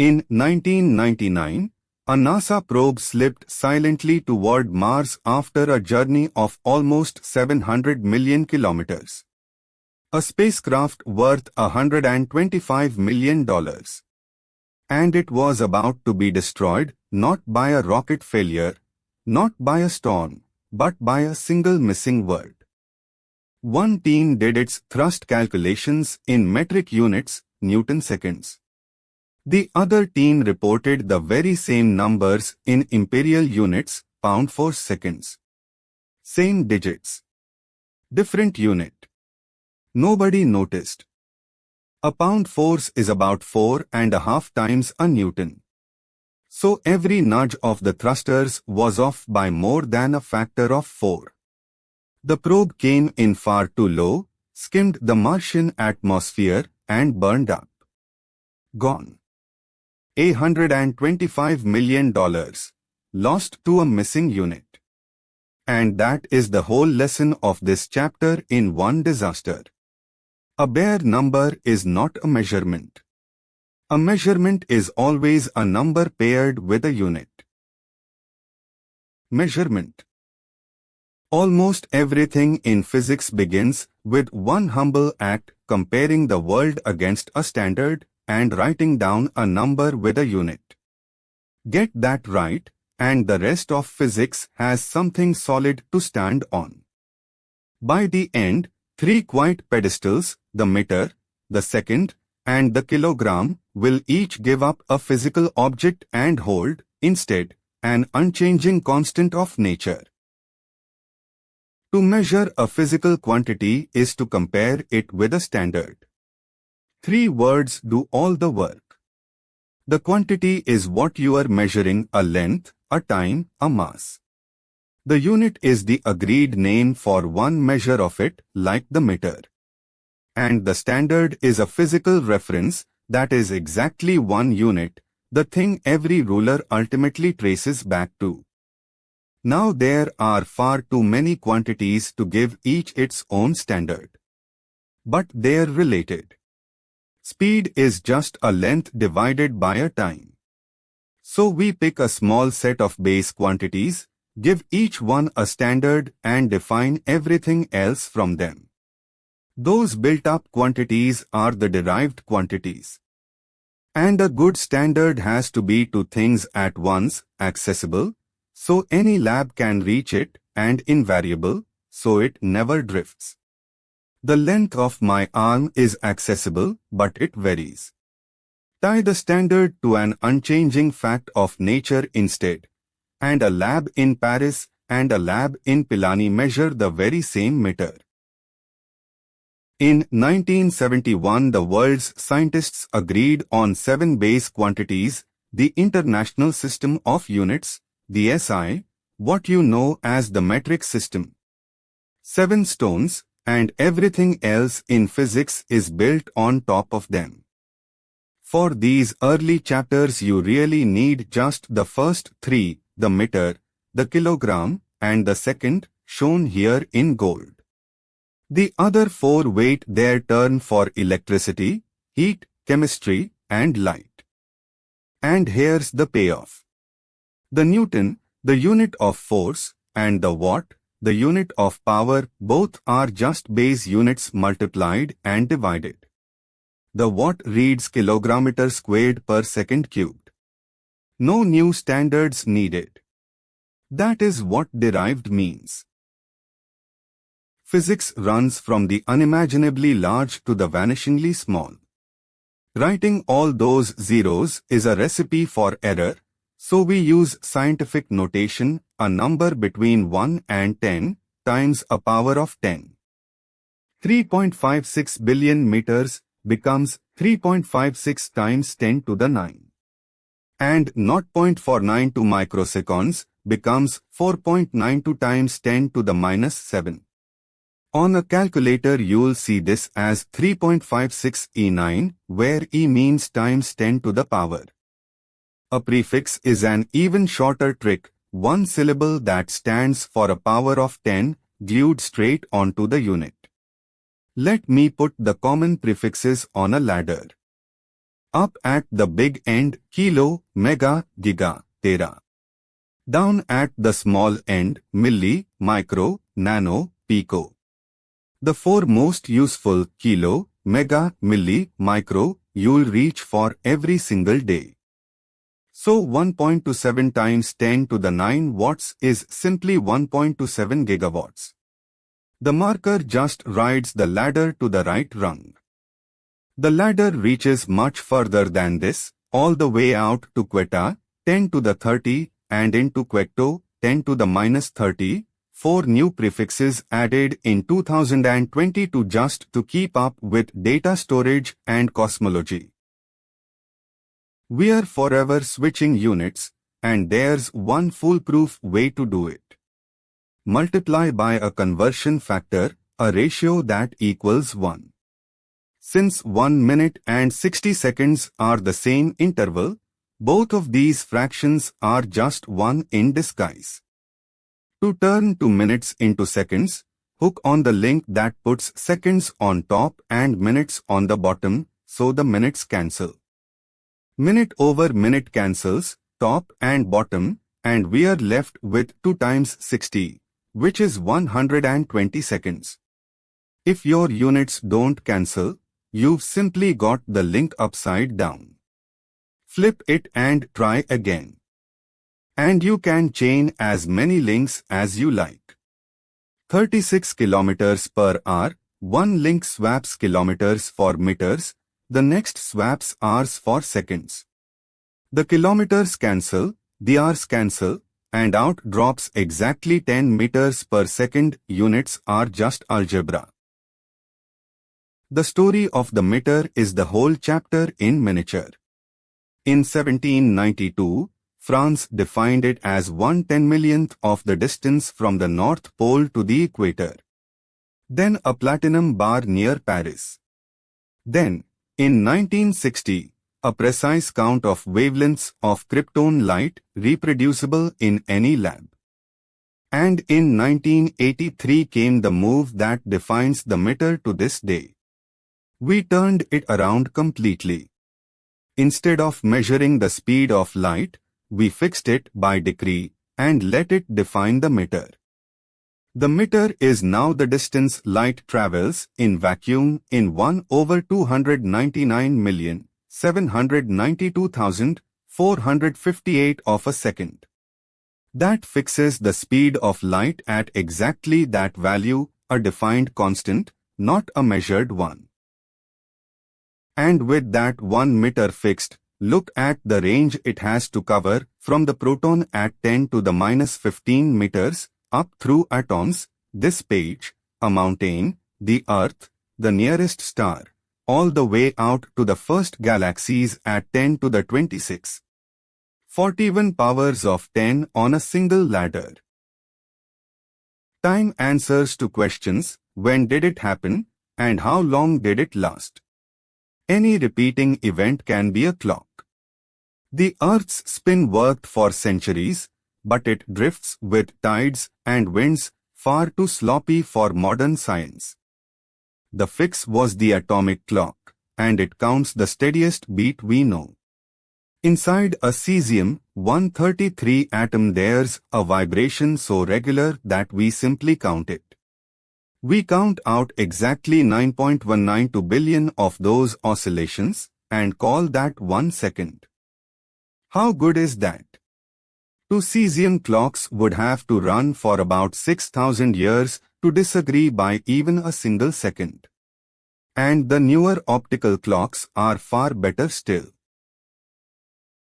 In 1999, a NASA probe slipped silently toward Mars after a journey of almost 700 million kilometers. A spacecraft worth $125 million. And it was about to be destroyed, not by a rocket failure, not by a storm, but by a single missing word. One team did its thrust calculations in metric units, Newton seconds. The other team reported the very same numbers in imperial units, pound-force seconds. Same digits. Different unit. Nobody noticed. A pound force is about 4.5 times a Newton. So every nudge of the thrusters was off by more than a factor of 4. The probe came in far too low, skimmed the Martian atmosphere, and burned up. Gone. $125 million, lost to a missing unit. And that is the whole lesson of this chapter in one disaster. A bare number is not a measurement. A measurement is always a number paired with a unit. Measurement. Almost everything in physics begins with one humble act, comparing the world against a standard and writing down a number with a unit. Get that right, and the rest of physics has something solid to stand on. By the end, 3 quiet pedestals, the meter, the second, and the kilogram, will each give up a physical object and hold, instead, an unchanging constant of nature. To measure a physical quantity is to compare it with a standard. 3 words do all the work. The quantity is what you are measuring: a length, a time, a mass. The unit is the agreed name for one measure of it, like the meter. And the standard is a physical reference, that is exactly 1 unit, the thing every ruler ultimately traces back to. Now there are far too many quantities to give each its own standard. But they're related. Speed is just a length divided by a time. So we pick a small set of base quantities, give each one a standard, and define everything else from them. Those built-up quantities are the derived quantities. And a good standard has to be 2 things at once: accessible, so any lab can reach it, and invariable, so it never drifts. The length of my arm is accessible, but it varies. Tie the standard to an unchanging fact of nature instead, and a lab in Paris and a lab in Pilani measure the very same meter. In 1971, the world's scientists agreed on 7 base quantities, the International System of Units, the SI, what you know as the metric system. 7 stones, and everything else in physics is built on top of them. For these early chapters you really need just the first 3, the meter, the kilogram, and the second, shown here in gold. The other 4 wait their turn for electricity, heat, chemistry, and light. And here's the payoff. The Newton, the unit of force, and the watt, the unit of power, both are just base units multiplied and divided. The watt reads kilogrammeter squared per second cubed. No new standards needed. That is what derived means. Physics runs from the unimaginably large to the vanishingly small. Writing all those zeros is a recipe for error, so we use scientific notation, a number between 1 and 10 times a power of 10. 3.56 billion meters becomes 3.56 times 10 to the 9. And 0.492 microseconds becomes 4.92 times 10 to the minus 7. On a calculator you'll see this as 3.56 E9, where E means times 10 to the power. A prefix is an even shorter trick, one syllable that stands for a power of 10, glued straight onto the unit. Let me put the common prefixes on a ladder. Up at the big end, kilo, mega, giga, tera. Down at the small end, milli, micro, nano, pico. The four most useful, kilo, mega, milli, micro, you'll reach for every single day. So 1.27 times 10 to the 9 watts is simply 1.27 gigawatts. The marker just rides the ladder to the right rung. The ladder reaches much further than this, all the way out to queta, 10 to the 30, and into quecto, 10 to the minus 30, 4 new prefixes added in 2022 just to keep up with data storage and cosmology. We are forever switching units, and there's one foolproof way to do it. Multiply by a conversion factor, a ratio that equals 1. Since 1 minute and 60 seconds are the same interval, both of these fractions are just 1 in disguise. To turn 2 minutes into seconds, hook on the link that puts seconds on top and minutes on the bottom, so the minutes cancel. Minute over minute cancels, top and bottom, and we are left with 2 times 60, which is 120 seconds. If your units don't cancel, you've simply got the link upside down. Flip it and try again. And you can chain as many links as you like. 36 kilometers per hour, one link swaps kilometers for meters, the next swaps hours for seconds. The kilometers cancel, the hours cancel, and out drops exactly 10 meters per second. Units are just algebra. The story of the meter is the whole chapter in miniature. In 1792, France defined it as 1/10,000th of the distance from the North Pole to the equator. Then a platinum bar near Paris. Then, in 1960, a precise count of wavelengths of krypton light reproducible in any lab. And in 1983 came the move that defines the meter to this day. We turned it around completely. Instead of measuring the speed of light, we fixed it by decree and let it define the meter. The meter is now the distance light travels in vacuum in 1/299,792,458 of a second. That fixes the speed of light at exactly that value, a defined constant, not a measured one. And with that 1 meter fixed, look at the range it has to cover from the proton at 10 to the minus 15 meters, up through atoms, this page, a mountain, the Earth, the nearest star, all the way out to the first galaxies at 10 to the 26. 41 powers of 10 on a single ladder. Time answers to questions: when did it happen, and how long did it last? Any repeating event can be a clock. The Earth's spin worked for centuries, but it drifts with tides and winds, far too sloppy for modern science. The fix was the atomic clock, and it counts the steadiest beat we know. Inside a cesium-133 atom there's a vibration so regular that we simply count it. We count out exactly 9.192 billion of those oscillations and call that 1 second. How good is that? Two cesium clocks would have to run for about 6,000 years to disagree by even a single second. And the newer optical clocks are far better still.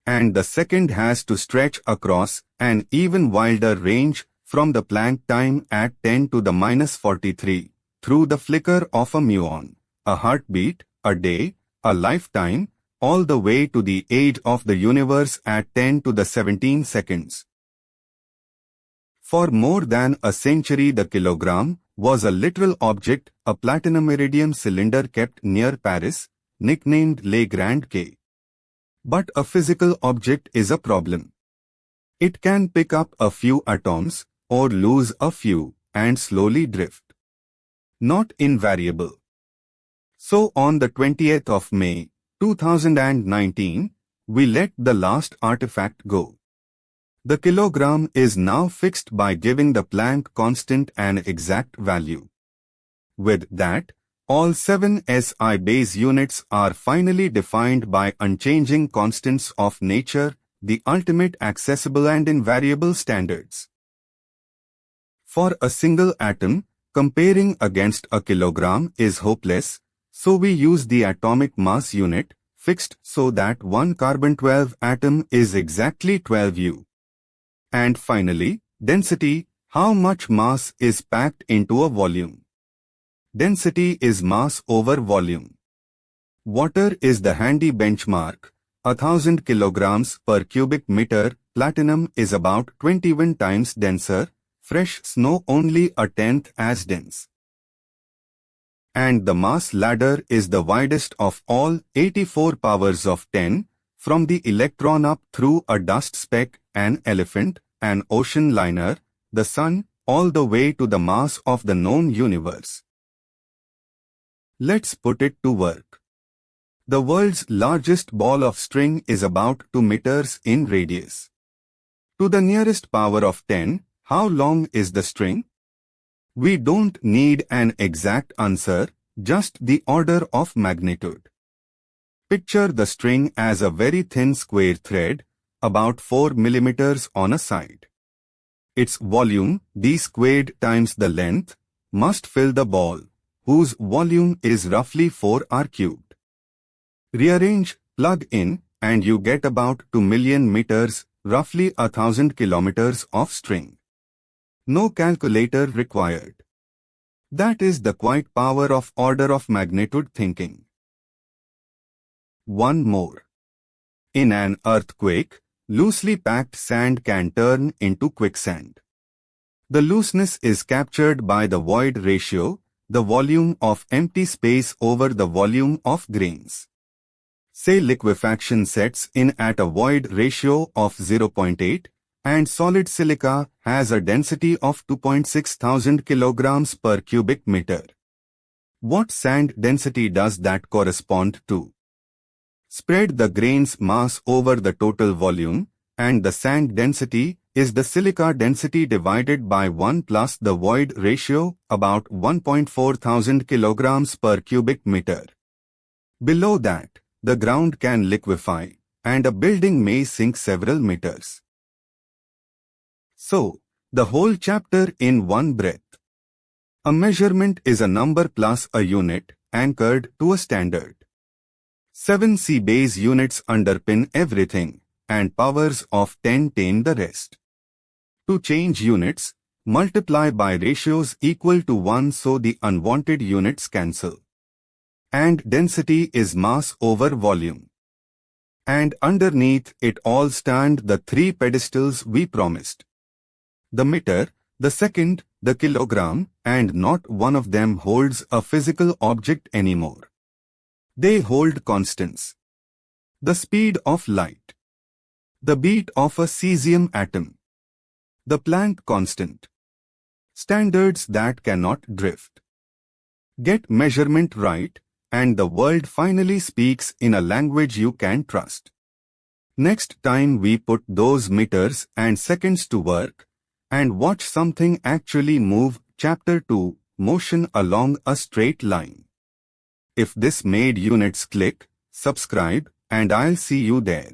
And the second has to stretch across an even wilder range from the Planck time at 10 to the minus 43, through the flicker of a muon, a heartbeat, a day, a lifetime, all the way to the age of the universe at 10 to the 17 seconds. For more than a century the kilogram was a literal object, a platinum iridium cylinder kept near Paris, nicknamed Le Grand K. But a physical object is a problem. It can pick up a few atoms, or lose a few, and slowly drift. Not invariable. So on the 20th of May, 2019, we let the last artifact go. The kilogram is now fixed by giving the Planck constant an exact value. With that, all 7 SI base units are finally defined by unchanging constants of nature, the ultimate accessible and invariable standards. For a single atom, comparing against a kilogram is hopeless, so we use the atomic mass unit, fixed so that one carbon-12 atom is exactly 12U. And finally, density, how much mass is packed into a volume. Density is mass over volume. Water is the handy benchmark, 1000 kilograms per cubic meter. Platinum is about 21 times denser, fresh snow only a tenth as dense. And the mass ladder is the widest of all, 84 powers of 10, from the electron up through a dust speck, an elephant, an ocean liner, the sun, all the way to the mass of the known universe. Let's put it to work. The world's largest ball of string is about 2 meters in radius. To the nearest power of 10, how long is the string? We don't need an exact answer, just the order of magnitude. Picture the string as a very thin square thread, about 4 millimeters on a side. Its volume, d squared times the length, must fill the ball, whose volume is roughly 4r cubed. Rearrange, plug in, and you get about 2 million meters, roughly 1000 kilometers of string. No calculator required. That is the quiet power of order of magnitude thinking. One more. In an earthquake, loosely packed sand can turn into quicksand. The looseness is captured by the void ratio, the volume of empty space over the volume of grains. Say liquefaction sets in at a void ratio of 0.8, and solid silica has a density of 2.6 thousand kilograms per cubic meter. What sand density does that correspond to? Spread the grain's mass over the total volume, and the sand density is the silica density divided by 1 plus the void ratio, about 1.4 thousand kilograms per cubic meter. Below that, the ground can liquefy, and a building may sink several meters. So, the whole chapter in one breath. A measurement is a number plus a unit, anchored to a standard. 7 C base units underpin everything, and powers of 10 tame the rest. To change units, multiply by ratios equal to 1 so the unwanted units cancel. And density is mass over volume. And underneath it all stand the 3 pedestals we promised. The meter, the second, the kilogram, and not one of them holds a physical object anymore. They hold constants. The speed of light. The beat of a cesium atom. The Planck constant. Standards that cannot drift. Get measurement right, and the world finally speaks in a language you can trust. Next time we put those meters and seconds to work, and watch something actually move. Chapter 2, Motion along a straight line. If this made units click, subscribe, and I'll see you there.